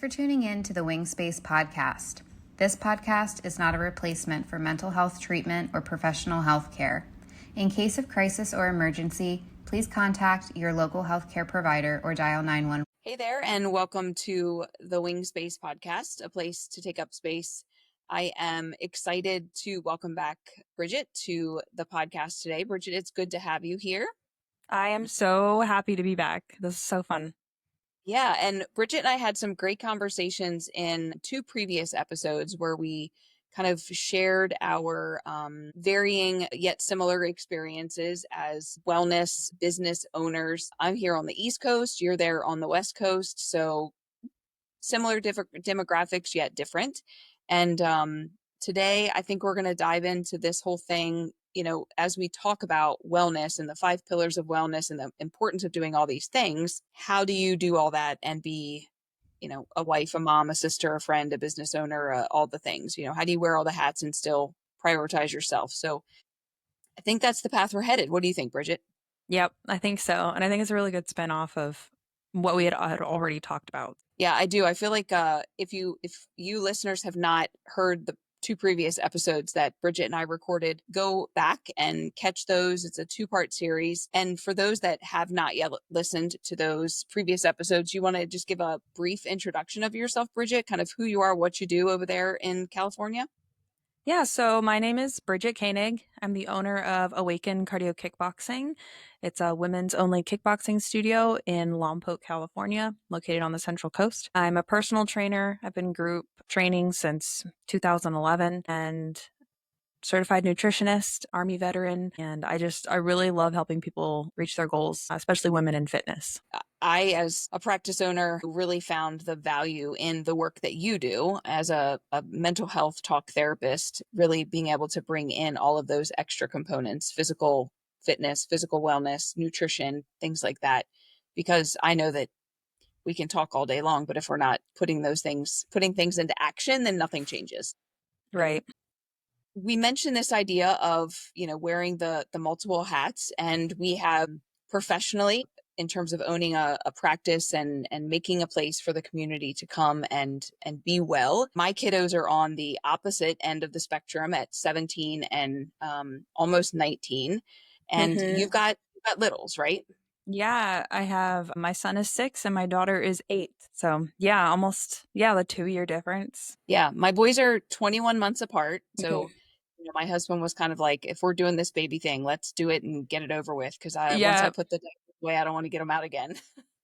for tuning in to the Wing Space podcast. This podcast is not a replacement for mental health treatment or professional health care. In case of crisis or emergency, please contact your local healthcare provider or dial 911. Hey there, and welcome to the Wing Space podcast, a place to take up space. I am excited to welcome back Bridgette to the podcast today. Bridgette, it's good to have you here. I am so happy to be back. This is so fun. Yeah, and Bridgette and I had some great conversations in two previous episodes where we kind of shared our varying yet similar experiences as wellness business owners. I'm here on the East Coast, you're there on the West Coast, so similar demographics yet different. And today I think we're going to dive into this whole thing, as we talk about wellness and the 5 pillars of wellness and the importance of doing all these things. How do you do all that and be, a wife, a mom, a sister, a friend, a business owner, all the things? How do you wear all the hats and still prioritize yourself? So I think that's the path we're headed. What do you think, Bridgette? Yep, I think so. And I think it's a really good spinoff of what we had already talked about. Yeah, I do. I feel like if you listeners have not heard the 2 previous episodes that Bridgette and I recorded, go back and catch those. It's a 2-part series. And for those that have not yet listened to those previous episodes, you want to just give a brief introduction of yourself, Bridgette, kind of who you are, what you do over there in California? Yeah, so my name is Bridgette Koenig. I'm the owner of Awaken Cardio Kickboxing. It's a women's only kickboxing studio in Lompoc, California, located on the Central Coast. I'm a personal trainer. I've been group training since 2011 and certified nutritionist, Army veteran, and I really love helping people reach their goals, especially women in fitness. I, as a practice owner, really found the value in the work that you do as a mental health talk therapist, really being able to bring in all of those extra components, physical fitness, physical wellness, nutrition, things like that, because I know that we can talk all day long, but if we're not putting things into action, then nothing changes. Right. We mentioned this idea of, wearing the multiple hats, and we have professionally, in terms of owning a practice and making a place for the community to come and be well. My kiddos are on the opposite end of the spectrum at 17 and almost 19. And you've got littles, right? Yeah, I have, my son is 6 and my daughter is 8. So yeah, the 2-year difference. Yeah, my boys are 21 months apart. So my husband was kind of like, if we're doing this baby thing, let's do it and get it over with. Because once I put the away, I don't want to get them out again.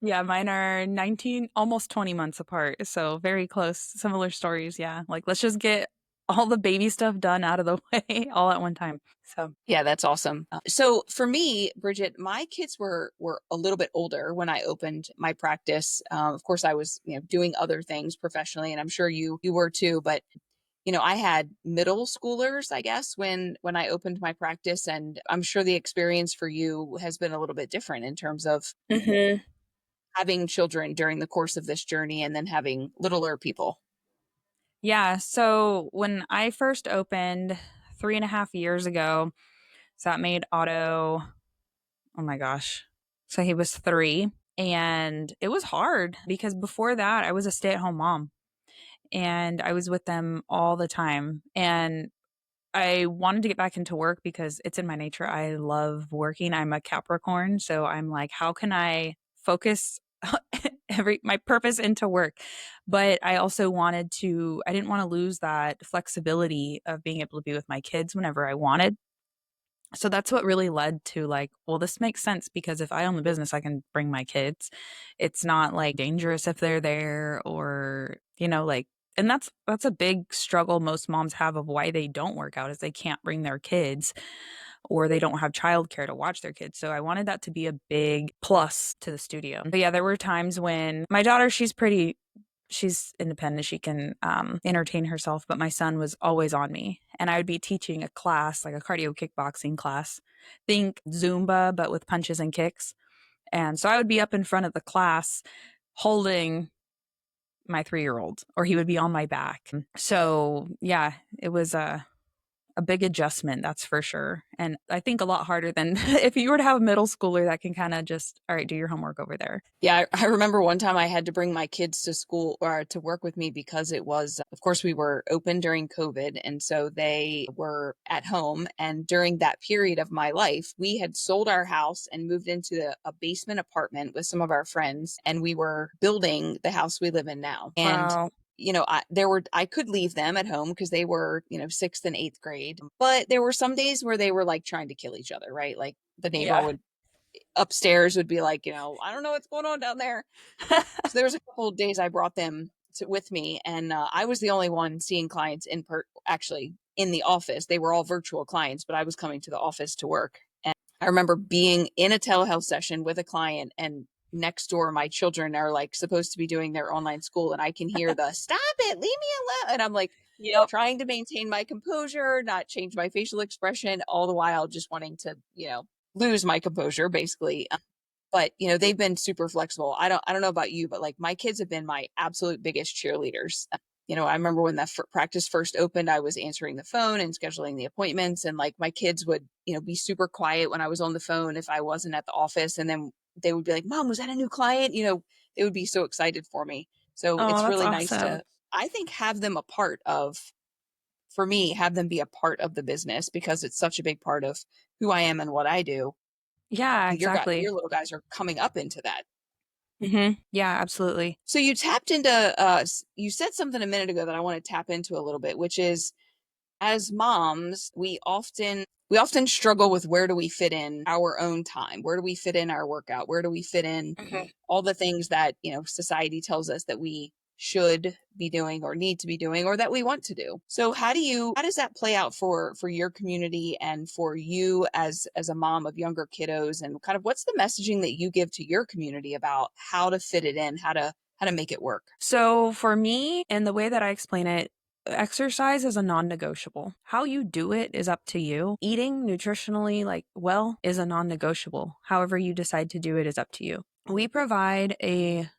Yeah, mine are 19, almost 20 months apart. So very close, similar stories. Yeah, like let's just get all the baby stuff done out of the way all at one time. So yeah, that's awesome. So for me, Bridgette, my kids were a little bit older when I opened my practice. Of course, I was doing other things professionally, and I'm sure you were too. But I had middle schoolers, I guess, when I opened my practice, and I'm sure the experience for you has been a little bit different in terms of having children during the course of this journey and then having littler people. yeah, so when I first opened 3.5 years ago, so that made Otto, oh my gosh, so he was 3. And it was hard because before that, I was a stay-at-home mom and I was with them all the time. And I wanted to get back into work because it's in my nature. I love working. I'm a Capricorn. So I'm like, how can I focus my purpose into work? But I also I didn't want to lose that flexibility of being able to be with my kids whenever I wanted. So that's what really led to like, well, this makes sense because if I own the business, I can bring my kids. It's not like dangerous if they're there or, and that's a big struggle most moms have of why they don't work out is they can't bring their kids or they don't have childcare to watch their kids. So I wanted that to be a big plus to the studio. But yeah, there were times when my daughter, she's independent. She can entertain herself. But my son was always on me. And I would be teaching a class, like a cardio kickboxing class. Think Zumba, but with punches and kicks. And so I would be up in front of the class holding my 3-year-old, or he would be on my back. So yeah, it was a big adjustment, that's for sure. And I think a lot harder than if you were to have a middle schooler that can kind of just, all right, do your homework over there. Yeah, I remember one time I had to bring my kids to school or to work with me because it was, of course, we were open during COVID. And so they were at home. And during that period of my life, we had sold our house and moved into a basement apartment with some of our friends. And we were building the house we live in now. And Wow. I could leave them at home because they were, sixth and eighth grade, but there were some days where they were like trying to kill each other, right? Like the neighbor Yeah. would upstairs would be like, I don't know what's going on down there. So there was a couple of days I brought them with me, and I was the only one seeing clients actually in the office. They were all virtual clients, but I was coming to the office to work. And I remember being in a telehealth session with a client, and next door, my children are like supposed to be doing their online school, and I can hear the "Stop it, leave me alone," and I'm like, Yep. trying to maintain my composure, not change my facial expression, all the while just wanting to, lose my composure, basically. But they've been super flexible. I don't know about you, but like my kids have been my absolute biggest cheerleaders. I remember when that practice first opened, I was answering the phone and scheduling the appointments, and like my kids would be super quiet when I was on the phone if I wasn't at the office, and then they would be like, "Mom, was that a new client?" They would be so excited for me. So Oh, it's that's really nice awesome. to, I think, have them for me, have them be a part of the business because it's such a big part of who I am and what I do. Yeah, Your exactly. little guys are coming up into that. Yeah, absolutely. So you tapped into you said something a minute ago that I want to tap into a little bit, which is, as moms, we often struggle with, where do we fit in our own time? Where do we fit in our workout? Where do we fit in Mhm. all the things that, society tells us that we should be doing or need to be doing or that we want to do? So how does that play out for your community and for you as a mom of younger kiddos, and kind of what's the messaging that you give to your community about how to fit it in, how to make it work? So for me, and the way that I explain it, exercise is a non-negotiable. How you do it is up to you. Eating nutritionally well is a non-negotiable. However you decide to do it is up to you. We provide a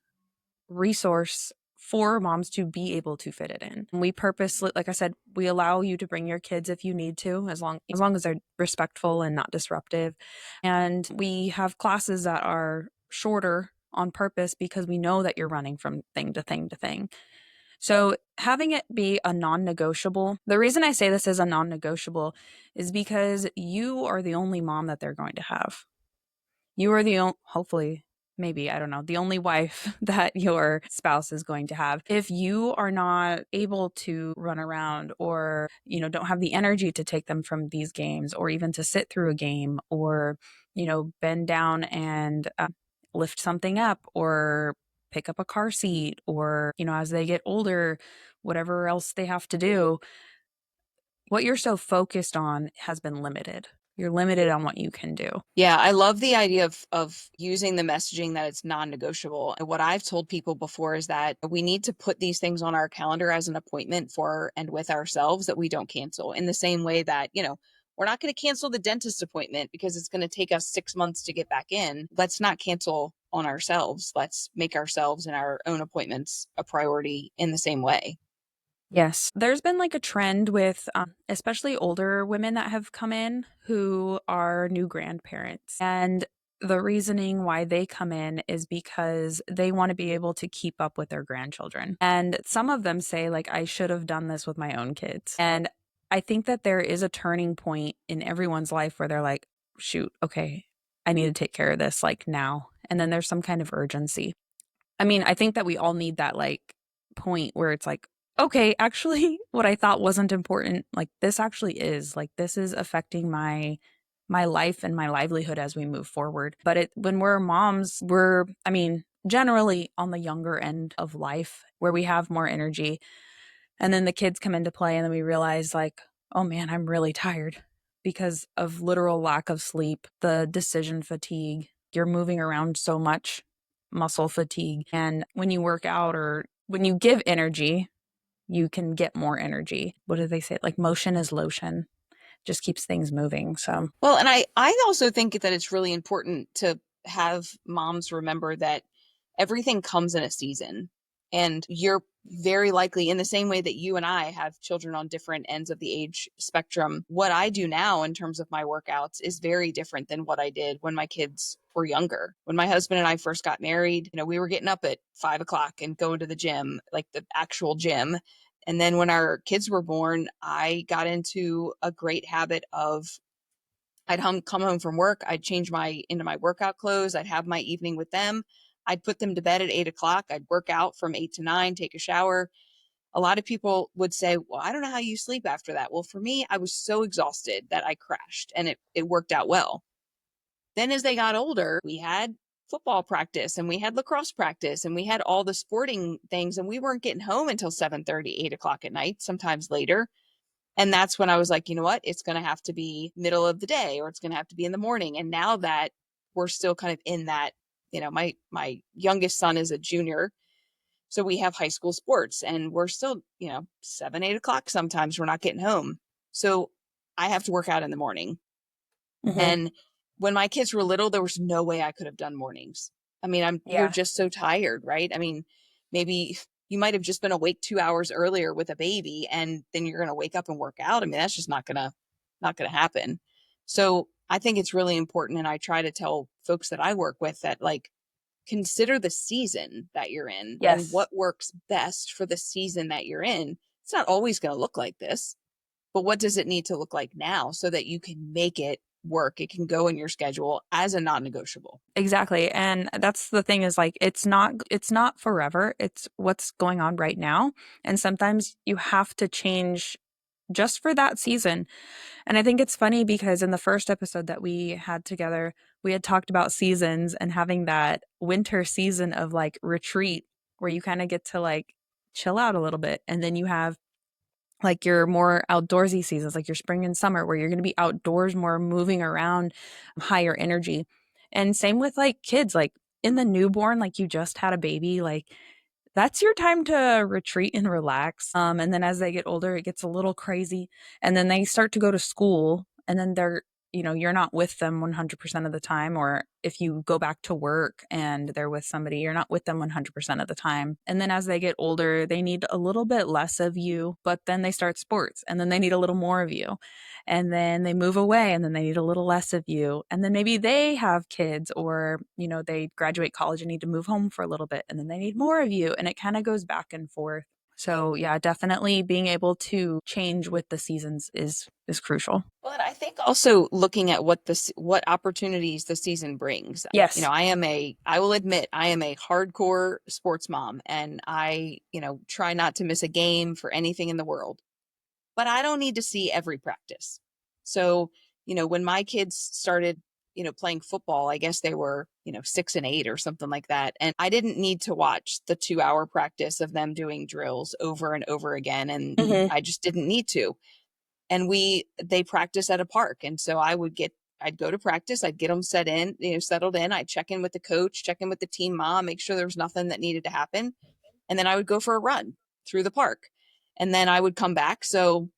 resource for moms to be able to fit it in. We purposely, like I said, we allow you to bring your kids if you need to, as long as they're respectful and not disruptive. And we have classes that are shorter on purpose because we know that you're running from thing to thing to thing. So having it be a non-negotiable, the reason I say this is a non-negotiable is because you are the only mom that they're going to have. You are hopefully, maybe, I don't know, the only wife that your spouse is going to have. If you are not able to run around or, don't have the energy to take them from these games or even to sit through a game or, bend down and lift something up or pick up a car seat or, as they get older, whatever else they have to do, what you're so focused on has been limited. You're limited on what you can do. Yeah, I love the idea of using the messaging that it's non-negotiable. And what I've told people before is that we need to put these things on our calendar as an appointment for and with ourselves that we don't cancel. In the same way that, we're not going to cancel the dentist appointment because it's going to take us 6 months to get back in. Let's not cancel on ourselves. Let's make ourselves and our own appointments a priority in the same way. Yes. There's been a trend with especially older women that have come in who are new grandparents. And the reasoning why they come in is because they want to be able to keep up with their grandchildren. And some of them say, I should have done this with my own kids. And I think that there is a turning point in everyone's life where they're like, shoot, okay, I need to take care of this now. And then there's some kind of urgency. I mean, I think that we all need that point where it's okay, actually what I thought wasn't important, this actually is, this is affecting my life and my livelihood as we move forward. But when we're moms, generally on the younger end of life where we have more energy. And then the kids come into play and then we realize oh man, I'm really tired because of literal lack of sleep, the decision fatigue. You're moving around so much, muscle fatigue. And when you work out or when you give energy, you can get more energy. What do they say? Motion is lotion, just keeps things moving. So, Well, and I also think that it's really important to have moms remember that everything comes in a season. And you're very likely, in the same way that you and I have children on different ends of the age spectrum, what I do now in terms of my workouts is very different than what I did when my kids were younger. When my husband and I first got married, we were getting up at 5 o'clock and going to the gym, like the actual gym. And then when our kids were born, I got into a great habit of I'd come home from work. I'd change into my workout clothes. I'd have my evening with them. I'd put them to bed at 8 o'clock. I'd work out from 8 to 9, take a shower. A lot of people would say, well, I don't know how you sleep after that. Well, for me, I was so exhausted that I crashed, and it worked out well. Then as they got older, we had football practice and we had lacrosse practice and we had all the sporting things, and we weren't getting home until 7:30, 8 o'clock at night, sometimes later. And that's when I was like, you know what? It's going to have to be middle of the day, or it's going to have to be in the morning. And now that we're still kind of in that, my youngest son is a junior. So we have high school sports, and we're still, 7, 8 o'clock. Sometimes we're not getting home. So I have to work out in the morning. Mm-hmm. And when my kids were little, there was no way I could have done mornings. I mean, you're just so tired, right? I mean, maybe you might have just been awake 2 hours earlier with a baby, and then you're going to wake up and work out. I mean, that's just not going to happen. So I think it's really important. And I try to tell folks that I work with that, like, consider the season that you're in and what works best for the season that you're in. It's not always going to look like this, but what does it need to look like now so that you can make it work? It can go in your schedule as a non-negotiable. Exactly. And that's the thing, is like, it's not forever. It's what's going on right now. And sometimes you have to change just for that season. And I think it's funny because in the first episode that we had together, we had talked about seasons and having that winter season of like retreat where you kind of get to like chill out a little bit. And then you have like your more outdoorsy seasons, like your spring and summer, where you're going to be outdoors more, moving around, higher energy. And same with like kids, like in the newborn, like you just had a baby, like that's your time to retreat and relax. And then as they get older, it gets a little crazy. And then they start to go to school, and then you're not with them 100% of the time. Or if you go back to work and they're with somebody, you're not with them 100% of the time. And then as they get older, they need a little bit less of you, but then they start sports, and then they need a little more of you. And then they move away, and then they need a little less of you. And then maybe they have kids, or, they graduate college and need to move home for a little bit, and then they need more of you. And it kind of goes back and forth. So yeah, definitely being able to change with the seasons is crucial. Well, and I think also looking at what opportunities the season brings. Yes. I will admit, I am a hardcore sports mom, and I, try not to miss a game for anything in the world. But I don't need to see every practice. So, when my kids started, playing football, I guess they were, 6 and 8 or something like that. And I didn't need to watch the 2-hour practice of them doing drills over and over again. And I just didn't need to. And they practice at a park. And so I'd go to practice, I'd get them settled in. I'd check in with the coach, check in with the team mom, make sure there was nothing that needed to happen. And then I would go for a run through the park. And then I would come back. So,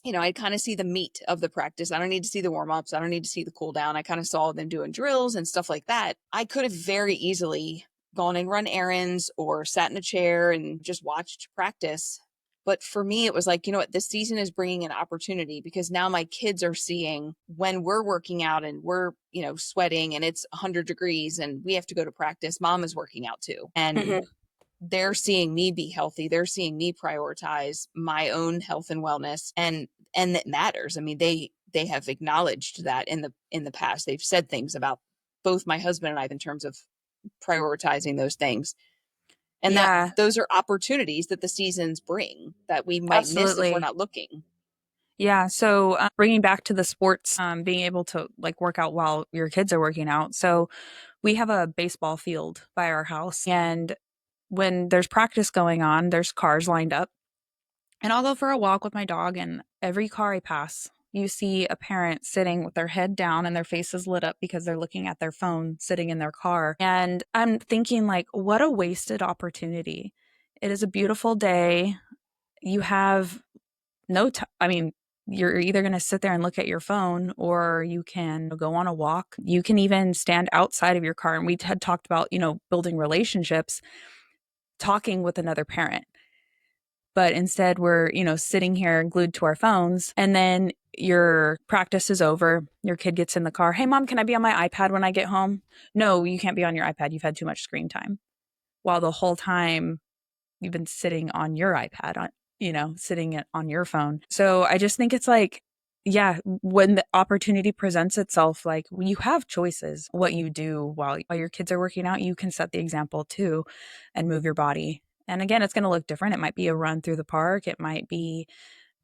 I kind of see the meat of the practice. I don't need to see the warm-ups. I don't need to see the cool down. I kind of saw them doing drills and stuff like that. I could have very easily gone and run errands or sat in a chair and just watched practice. But for me, it was like, you know what, this season is bringing an opportunity, because now my kids are seeing when we're working out and we're, sweating and it's 100 degrees and we have to go to practice, mom is working out too. And they're seeing me be healthy. They're seeing me prioritize my own health and wellness. And that matters. I mean, they have acknowledged that in the past. They've said things about both my husband and I in terms of prioritizing those things. And that those are opportunities that the seasons bring that we might miss if we're not looking. Yeah. So bringing back to the sports, being able to like work out while your kids are working out. So we have a baseball field by our house, and when there's practice going on, there's cars lined up, and I'll go for a walk with my dog, and every car I pass, you see a parent sitting with their head down and their faces lit up because they're looking at their phone sitting in their car. And I'm thinking, like, what a wasted opportunity. It is a beautiful day. You have no time. I mean, you're either going to sit there and look at your phone, or you can go on a walk. You can even stand outside of your car. And we had talked about, building relationships. talking with another parent. But instead we're, sitting here glued to our phones, and then your practice is over. Your kid gets in the car. Hey, mom, can I be on my iPad when I get home? No, you can't be on your iPad. You've had too much screen time. While the whole time you've been sitting on your iPad, sitting on your phone. So I just think it's like, yeah, when the opportunity presents itself, like you have choices what you do while your kids are working out. You can set the example too and move your body. And again, it's going to look different. It might be a run through the park. It might be,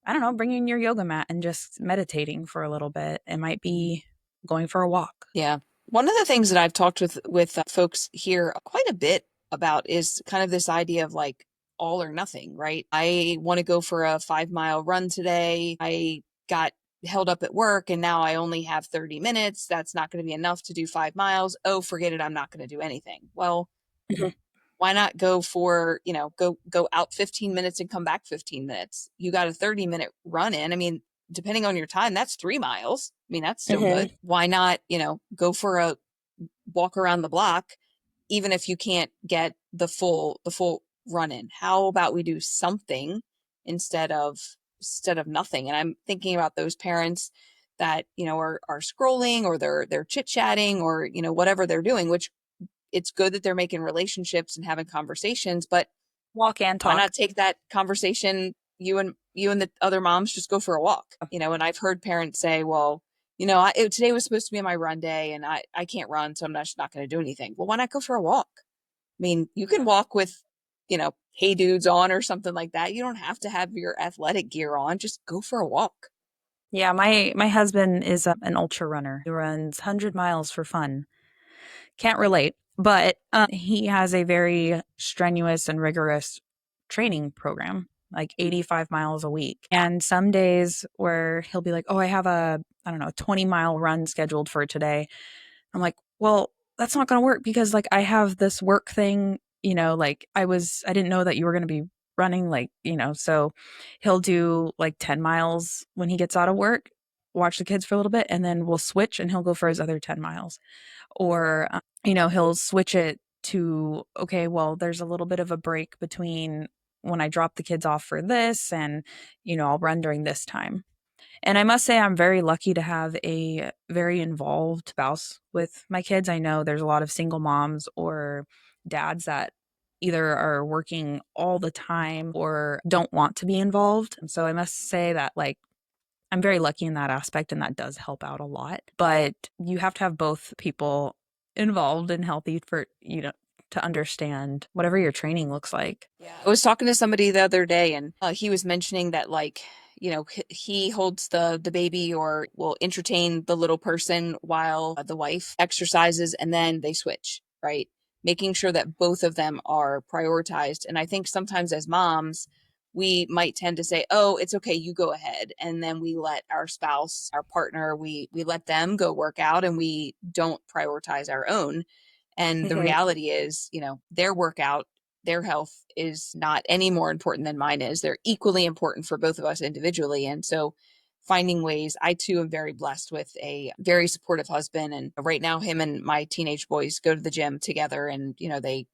I don't know, bringing your yoga mat and just meditating for a little bit. It might be going for a walk. Yeah. One of the things that I've talked with folks here quite a bit about is kind of this idea of like all or nothing, right? I want to go for a 5-mile run today. I got held up at work and now I only have 30 minutes. That's not going to be enough to do 5 miles. Oh, forget it. I'm not going to do anything. Well, why not go for, go out 15 minutes and come back 15 minutes? You got a 30-minute run in. I mean, depending on your time, that's 3 miles. I mean, that's still good. Why not, go for a walk around the block, even if you can't get the full run in? How about we do something instead of nothing? And I'm thinking about those parents that, are scrolling, or they're chit-chatting, or, whatever they're doing, which it's good that they're making relationships and having conversations, but walk and talk. Why not take that conversation? You and the other moms just go for a walk, and I've heard parents say, well, today was supposed to be my run day and I can't run, so I'm just not going to do anything. Well, why not go for a walk? I mean, you can walk with, Hey Dudes on or something like that. You don't have to have your athletic gear on. Just go for a walk. Yeah, my husband is an ultra runner. He runs 100 miles for fun. Can't relate, but he has a very strenuous and rigorous training program, like 85 miles a week. And some days where he'll be like, oh, I have a 20-mile run scheduled for today. I'm like, well, that's not going to work because like I have this work thing, like I didn't know that you were going to be running, like, so he'll do like 10 miles when he gets out of work, watch the kids for a little bit, and then we'll switch and he'll go for his other 10 miles. Or, he'll switch it to, okay, well, there's a little bit of a break between when I drop the kids off for this and, I'll run during this time. And I must say, I'm very lucky to have a very involved spouse with my kids. I know there's a lot of single moms or dads that either are working all the time or don't want to be involved. And so I must say that, like, I'm very lucky in that aspect, and that does help out a lot. But you have to have both people involved and healthy for, to understand whatever your training looks like. Yeah. I was talking to somebody the other day, and he was mentioning that, like, he holds the baby or will entertain the little person while the wife exercises, and then they switch, right? Making sure that both of them are prioritized. And I think sometimes as moms, we might tend to say, oh, it's okay, you go ahead. And then we let our spouse, our partner, we let them go work out, and we don't prioritize our own. And the reality is, their workout, their health is not any more important than mine is. They're equally important for both of us individually. And so finding ways, I too am very blessed with a very supportive husband. And right now, him and my teenage boys go to the gym together, and, they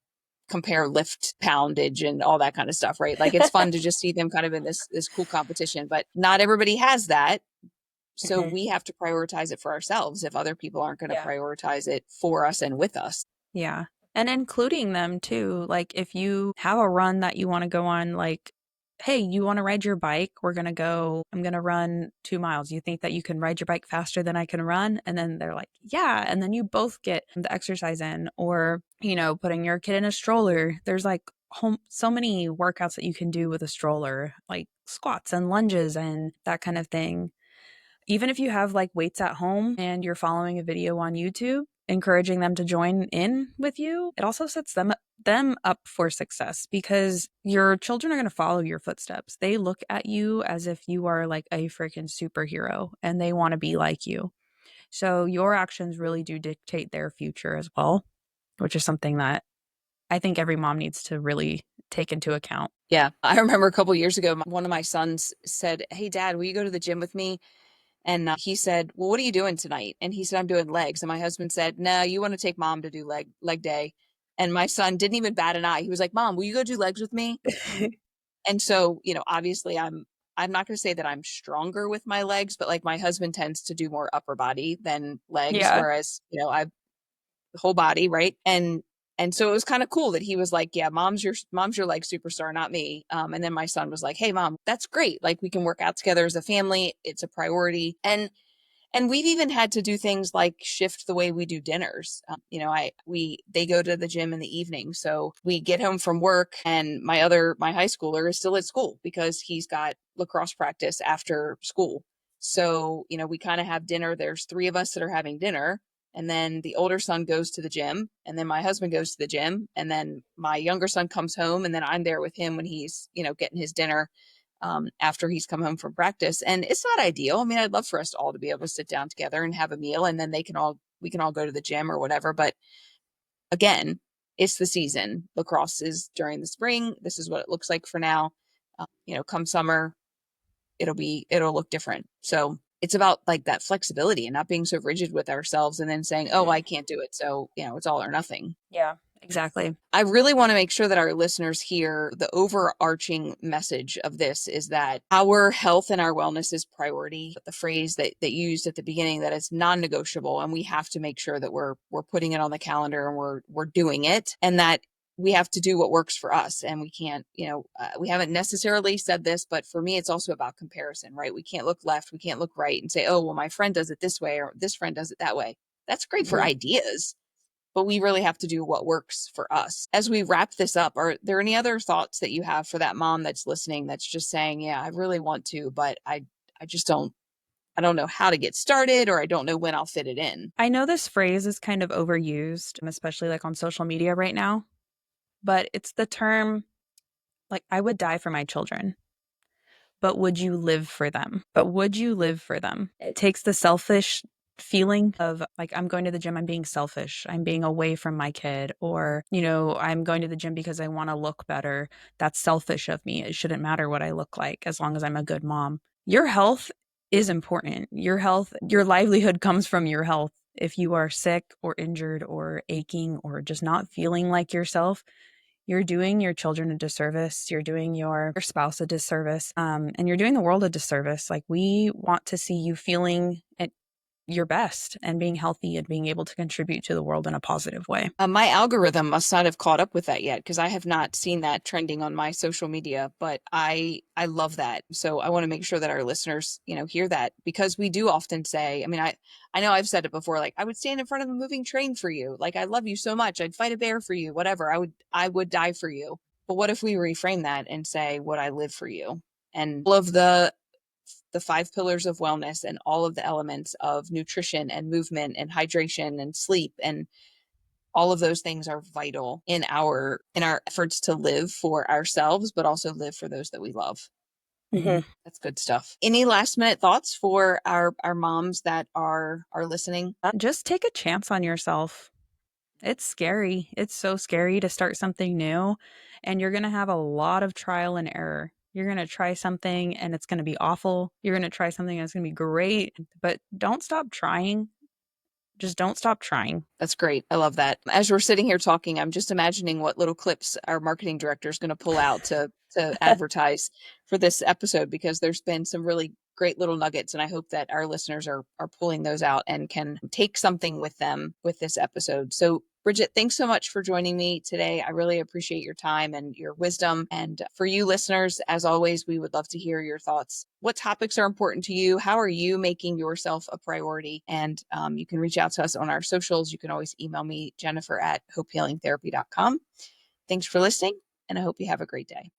compare lift poundage and all that kind of stuff, right? Like, it's fun to just see them kind of in this cool competition, but not everybody has that. So we have to prioritize it for ourselves if other people aren't going to prioritize it for us and with us. Yeah. And including them too. Like, if you have a run that you want to go on, like, hey, you want to ride your bike? I'm going to run 2 miles. You think that you can ride your bike faster than I can run? And then they're like, yeah. And then you both get the exercise in. Or, putting your kid in a stroller. There's like so many workouts that you can do with a stroller, like squats and lunges and that kind of thing. Even if you have like weights at home and you're following a video on YouTube, encouraging them to join in with you, it also sets them up for success, because your children are going to follow your footsteps. They look at you as if you are like a freaking superhero, and they want to be like you. So your actions really do dictate their future as well, which is something that I think every mom needs to really take into account. Yeah. I remember a couple of years ago, one of my sons said, hey, Dad, will you go to the gym with me? And he said, well, what are you doing tonight? And he said, I'm doing legs. And my husband said, no, you want to take Mom to do leg day. And my son didn't even bat an eye. He was like, Mom, will you go do legs with me? And so, obviously I'm not going to say that I'm stronger with my legs, but like my husband tends to do more upper body than legs, Yeah. whereas, I whole body, right? And so it was kind of cool that he was like, yeah, mom's your leg superstar, not me. And then my son was like, hey mom, that's great. Like we can work out together as a family. It's a priority. And we've even had to do things like shift the way we do dinners. They go to the gym in the evening. So we get home from work and my high schooler is still at school because he's got lacrosse practice after school. So, we kind of have dinner. There's 3 of us that are having dinner. And then the older son goes to the gym, and then my husband goes to the gym, and then my younger son comes home, and then I'm there with him when he's, getting his dinner after he's come home from practice. And it's not ideal. I mean, I'd love for us all to be able to sit down together and have a meal, and then we can all go to the gym or whatever. But again, it's the season. Lacrosse is during the spring. This is what it looks like for now. Come summer, it'll look different. So it's about like that flexibility and not being so rigid with ourselves and then saying, oh, I can't do it. So, it's all or nothing. Yeah, exactly. I really want to make sure that our listeners hear the overarching message of this is that our health and our wellness is priority. The phrase that you used at the beginning, that it's non-negotiable, and we have to make sure that we're putting it on the calendar and we're doing it, and that we have to do what works for us. And we can't, we haven't necessarily said this, but for me, it's also about comparison, right? We can't look left, we can't look right and say, oh, well, my friend does it this way or this friend does it that way. That's great for ideas, but we really have to do what works for us. As we wrap this up, are there any other thoughts that you have for that mom that's listening, that's just saying, yeah, I really want to, but I don't know how to get started, or I don't know when I'll fit it in. I know this phrase is kind of overused, especially like on social media right now, but it's the term, like, I would die for my children, but would you live for them? It takes the selfish feeling of like, I'm going to the gym, I'm being selfish, I'm being away from my kid, or, I'm going to the gym because I want to look better. That's selfish of me. It shouldn't matter what I look like as long as I'm a good mom. Your health is important. Your health, your livelihood comes from your health. If you are sick or injured or aching or just not feeling like yourself, you're doing your children a disservice, you're doing your spouse a disservice, and you're doing the world a disservice. Like, we want to see you feeling at your best and being healthy and being able to contribute to the world in a positive way. My algorithm must not have caught up with that yet, because I have not seen that trending on my social media, but I love that. So I want to make sure that our listeners, hear that, because we do often say, I mean, I know I've said it before, like, I would stand in front of a moving train for you. Like, I love you so much. I'd fight a bear for you, whatever. I would die for you. But what if we reframe that and say, would I live for you? And all of the 5 pillars of wellness and all of the elements of nutrition and movement and hydration and sleep, and all of those things are vital in our efforts to live for ourselves, but also live for those that we love. Mm-hmm. That's good stuff. Any last minute thoughts for our moms that are listening? Just take a chance on yourself. It's scary. It's so scary to start something new, and you're going to have a lot of trial and error. You're going to try something and it's going to be awful. You're going to try something and it's going to be great, but don't stop trying. Just don't stop trying. That's great. I love that. As we're sitting here talking, I'm just imagining what little clips our marketing director is going to pull out to advertise for this episode, because there's been some really great little nuggets, and I hope that our listeners are pulling those out and can take something with them with this episode. So Bridgette, thanks so much for joining me today. I really appreciate your time and your wisdom. And for you listeners, as always, we would love to hear your thoughts. What topics are important to you? How are you making yourself a priority? And you can reach out to us on our socials. You can always email me, Jennifer@hopehealingtherapy.com. Thanks for listening, and I hope you have a great day.